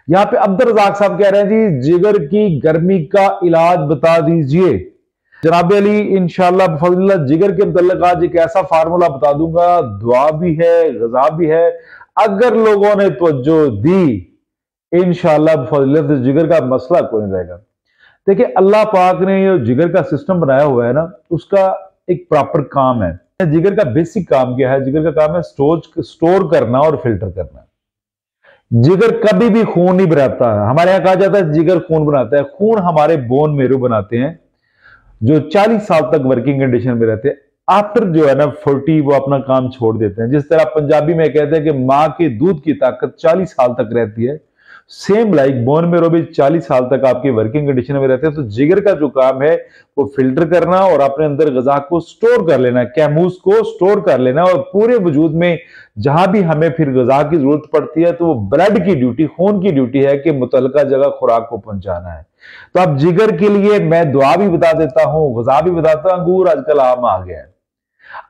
यहाँ पे अब्दुल रज़ाक साहब कह रहे हैं जी, जिगर की गर्मी का इलाज बता दीजिए। जनाब अली इंशाअल्लाह बफज़लिल्लाह जिगर के मुतल्लिक़ आज एक ऐसा फार्मूला बता दूंगा, दुआ भी है, ग़िज़ा भी है। अगर लोगों ने तवज्जो दी इंशाअल्लाह बफज़लिल्लाह तो जिगर का मसला कोई नहीं रहेगा। देखिए अल्लाह पाक ने ये जिगर का सिस्टम बनाया हुआ है ना, उसका एक प्रॉपर काम है। जिगर का बेसिक काम क्या है? जिगर का काम है स्टोर करना और फिल्टर करना। जिगर कभी भी खून नहीं बनाता है। हमारे यहां कहा जाता है जिगर खून बनाता है। खून हमारे बोन मेरो बनाते हैं, जो 40 साल तक वर्किंग कंडीशन में रहते हैं। आफ्टर जो है ना 40 वो अपना काम छोड़ देते हैं। जिस तरह पंजाबी में कहते हैं कि मां के दूध की ताकत 40 साल तक रहती है, सेम लाइक बोन मेरो भी 40 साल तक आपकी वर्किंग कंडीशन में रहते हैं। तो जिगर का जो काम है वो फिल्टर करना और अपने अंदर ग़िज़ा को स्टोर कर लेना, कैमूस को स्टोर कर लेना, और पूरे वजूद में जहां भी हमें फिर ग़िज़ा की जरूरत पड़ती है तो वो ब्लड की ड्यूटी, खून की ड्यूटी है कि मुतल्लिका जगह खुराक को पहुंचाना है। तो अब जिगर के लिए मैं दुआ भी बता देता हूं, ग़िज़ा भी बताता हूं। अंगूर आजकल आम आ गया है।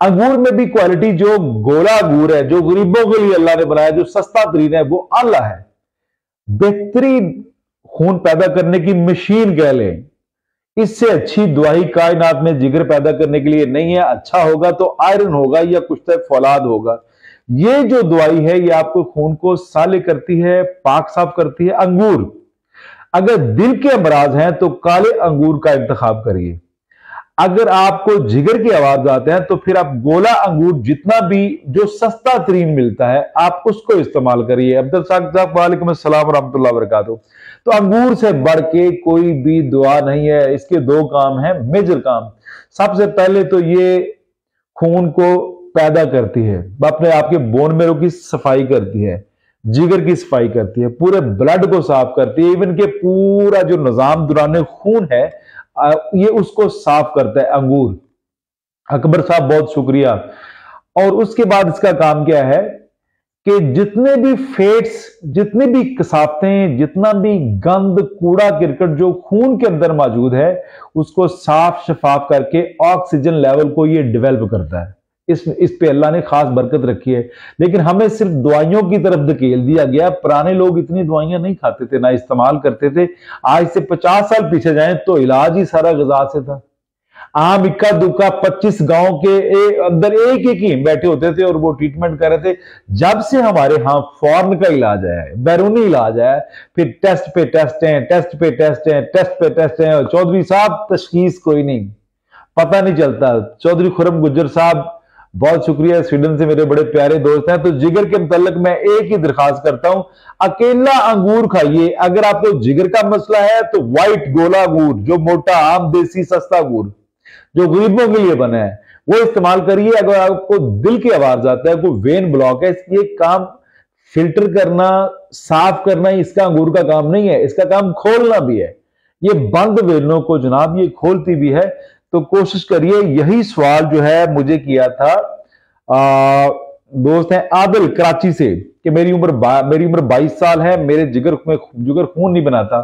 अंगूर में भी क्वालिटी जो गोला अंगूर है, जो गरीबों के लिए अल्लाह ने बनाया, जो सस्ता तरीन है, वो आला है। बेहतरीन खून पैदा करने की मशीन कह लें। इससे अच्छी दवाई कायनात में जिगर पैदा करने के लिए नहीं है। अच्छा होगा तो आयरन होगा या कुछ तक फौलाद होगा। ये जो दवाई है ये आपको खून को साले करती है, पाक साफ करती है। अंगूर, अगर दिल के अमराज हैं तो काले अंगूर का इंतखाब करिए। अगर आपको जिगर की आवाज आते हैं तो फिर आप गोला अंगूर जितना भी जो सस्ता तरीन मिलता है आप उसको इस्तेमाल करिए। अब्दुल साहब वालेकुम अस्सलाम रहमतुल्लाह वबरकातुहू। तो अंगूर से बढ़ के कोई भी दुआ नहीं है। इसके दो काम हैं, मेजर काम। सबसे पहले तो ये खून को पैदा करती है, अपने आपके बोन मेरो की सफाई करती है, जिगर की सफाई करती है, पूरे ब्लड को साफ करती है। इवन के पूरा जो निजाम दुराने खून है ये उसको साफ करता है अंगूर। अकबर साहब बहुत शुक्रिया। और उसके बाद इसका काम क्या है कि जितने भी फेट्स, जितनी भी कसावतें, जितना भी गंद, कूड़ा किरकट जो खून के अंदर मौजूद है उसको साफ शफाफ करके ऑक्सीजन लेवल को ये डेवलप करता है। इस पे अल्लाह ने खास बरकत रखी है। लेकिन हमें सिर्फ दवाइयों की तरफ धकेल दिया गया। पुराने लोग इतनी दवाइयां नहीं खाते थे, ना इस्तेमाल करते थे। आज से 50 साल पीछे जाएं तो इलाज ही सारा ग़िज़ा से था। आम इक्का दुक्का 25 गांव के अंदर एक एक ही बैठे होते थे और वो ट्रीटमेंट कर रहे थे। जब से हमारे यहां फॉरेन का इलाज है, बैरूनी इलाज है, फिर टेस्ट पे टेस्ट हैं, टेस्ट पे टेस्ट हैं, टेस्ट पे टेस्ट हैं, और चौधरी साहब तशखीस कोई नहीं, पता नहीं चलता। चौधरी खुरम गुज्जर साहब बहुत शुक्रिया, स्वीडन से मेरे बड़े प्यारे दोस्त हैं। तो जिगर के मुतल्लिक मैं एक ही दरखास्त करता हूं, अकेला अंगूर खाइए। अगर आपको जिगर का मसला है तो व्हाइट गोला अंगूर, जो मोटा आम देसी सस्ता अंगूर जो गरीबों के लिए बना है, वो इस्तेमाल करिए। अगर आपको दिल की आवाज आता है, कोई वेन ब्लॉक है, इसकी एक काम फिल्टर करना, साफ करना इसका अंगूर का काम नहीं है, इसका काम खोलना भी है। ये बंद वेनों को जनाब ये खोलती भी है। तो कोशिश करिए। यही सवाल जो है मुझे किया था दोस्त हैं आदिल कराची से कि मेरी उम्र 22 साल है, मेरे जिगर में जिगर खून नहीं बनाता।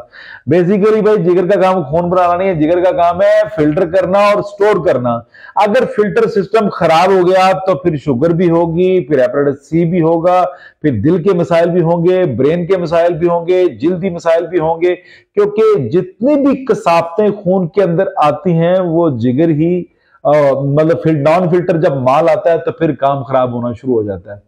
बेसिकली भाई जिगर का काम खून बनाना नहीं है, जिगर का काम है फिल्टर करना और स्टोर करना। अगर फिल्टर सिस्टम खराब हो गया तो फिर शुगर भी होगी, फिर हेपेटाइटिस सी भी होगा, फिर दिल के मसाइल भी होंगे, ब्रेन के मसाइल भी होंगे, जल्दी मसाइल भी होंगे। क्योंकि जितनी भी कसावतें खून के अंदर आती हैं वो जिगर ही मतलब नॉन फिल्टर जब माल आता है तो फिर काम खराब होना शुरू हो जाता है।